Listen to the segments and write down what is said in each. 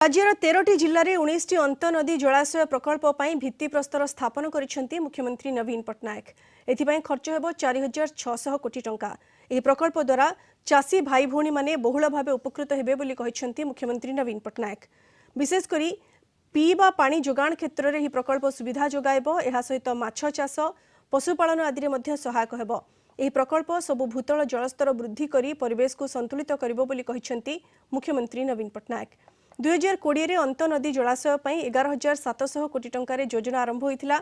राज्यर 13टी जिले में 19टी अंतनदी जलाशय प्रकल्प पर भित्तिप्रस्तर स्थापन करिसेंती मुख्यमंत्री नवीन पट्टनायक। एथिपाई खर्च हेबो 4600 कोटी टंका। यह प्रकल्प द्वारा चाषी भाई भौणी माने बहुल भाव उपकृत हेबे बोली कहिसेंती मुख्यमंत्री नवीन पट्टनायक। विशेषकर पीवा पानी जोगाण क्षेत्र में यह प्रकल्प सुविधा जोगाइबो। एहा सहित माछ चाष पशुपालन आदि में सहायक हेबो। यह प्रकल्प सबु भूतल जलस्तर वृद्धि करी परिवेश को संतुलित करिबो बोली कहिसेंती मुख्यमंत्री नवीन पट्टनायक। 2020 अंतनदी जलाशय 11,700 कोटी टंकार योजना आरंभ होता।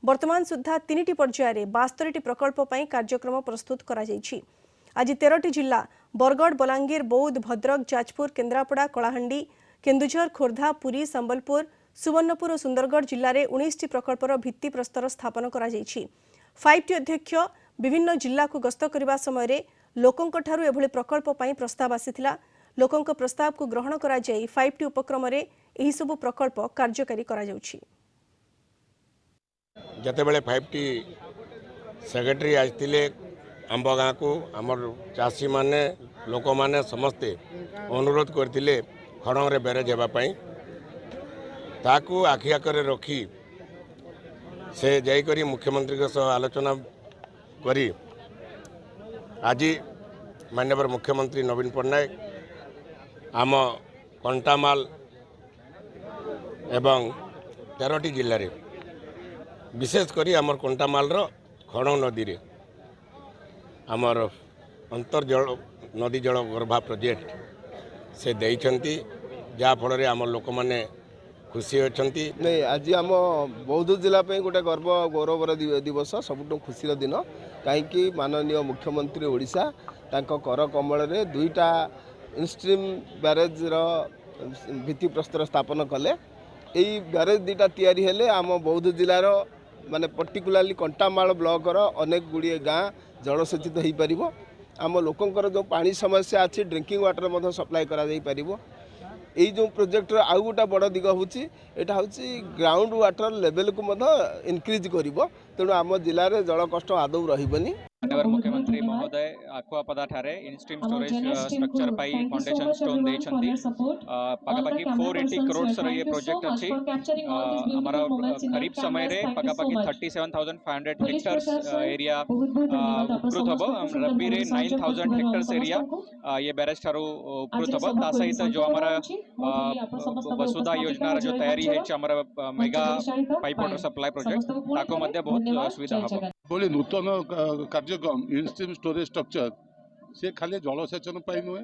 वर्तमान सुधा 3टी पर्यायर 72टी प्रकल्प पर कार्यक्रम प्रस्तुत करा जायछि। आज 13टी जिला बरगढ़, बलांगीर, बौद्ध, भद्रक, जाजपुर, केन्द्रापड़ा, कलाहांडी, केन्दुझर, खोर्धा, पुरी, संबलपुर, सुवर्णपुर और सुंदरगढ़ जिले में 19टी प्रकल्पर भित्तिप्रस्तर स्थापन करा जायछि। 5टी अध्यक्ष विभिन्न जिला को गस्त करने समय लोकंठारु एभली प्रकल्प पर प्रस्ताव आसीथिला। लोकंक प्रस्ताव को ग्रहण करा जाई 5टी उपक्रम रे एही सब प्रकल्प कार्यकारी करा जाउछि। जतेबेले 5टी सेक्रेटरी आइथिले आंब गाँ को आमर चाषी माने लोक माने समस्ते अनुरोध करथिले खड़ंग रे बेरेज हेबा पई ताकू आखि आकरे रखी से जाई करी मुख्यमंत्री के सह आलोचना करी आज माननीय मुख्यमंत्री नवीन पट्टनायक आम कंटामाल एवं 13टी जिले में विशेषकर आमर कंटामाल खड़ंग नदी रे आमर अंतर्जल नदी जल गर्भा प्रोजेक्ट से देइछंती जा फल रे आमर लोक माने खुशी होचंती। नहीं आज आम बौद्ध जिला पे गोटे गर्व गौरवर दिवस सबुठ खुशी दिन कहीं माननीय मुख्यमंत्री ओडिशा तांको कर कमल रे 2टा इनस्ट्रीम ब्यारेज भित्तिप्रस्तर स्थापन कले। यही ब्यारेज 2टा तैयारी हेले आम बौद्ध जिलार माने पर्टिकुलाली कंटामाल ब्लॉकर अनेक गुड़िए गाँ जलसेचित हो पार। आम लोकंकर जो पानी समस्या अच्छी ड्रिंकिंग वाटर सप्लाई करा जाई पारिबो। यही जो प्रोजेक्टर आउ गोटा बड़ दिग होटा हूँ ग्राउंड वाटर लेवल को इनक्रिज करिबो। तेणु आम जिले में जल कष्ट आदौ रहिबनी। माननीय मुख्यमंत्री महोदय आकुआपदा ठारे इनस्ट्रीम स्टोरेज स्ट्रक्चर पाई फाउंडेशन स्टोन देइछंती। पाखापाखि 480 करोड़ ये प्रोजेक्ट अच्छी हमारा खरीफ समय रे पाखापाखि 37,500 हेक्टर्स एरिया उपकृत हबो। रबी रे 9,000 हेक्टर्स एरिया ये बैरेज ठारू उपकृत हबो। ता सहित जो हमारा वसुधा योजना जो तैयारी है हमारा mega pipe water supply project ताको मध्य बहुत सुविधा हबो। बोले नूतन कार्यक्रम इनस्ट्रीम स्टोरेज स्ट्रक्चर से खाली जलसेचन नुहे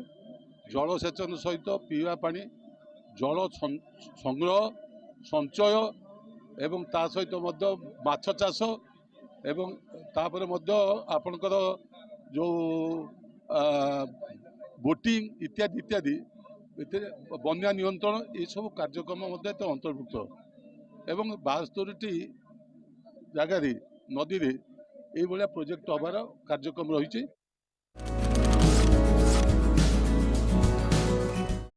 जलसेचन सहित पीवा पानी जल संग्रह संचय एवं ता सहित माछ चाष एवं तापर आपणकर जो बोटिंग इत्यादि इत्यादि बन्या नियंत्रण ये सब कार्यक्रम अंतर्भुक्त एवं 72टी जगह नदी रे ये प्रोजेक्ट हबार कार्यक्रम रही।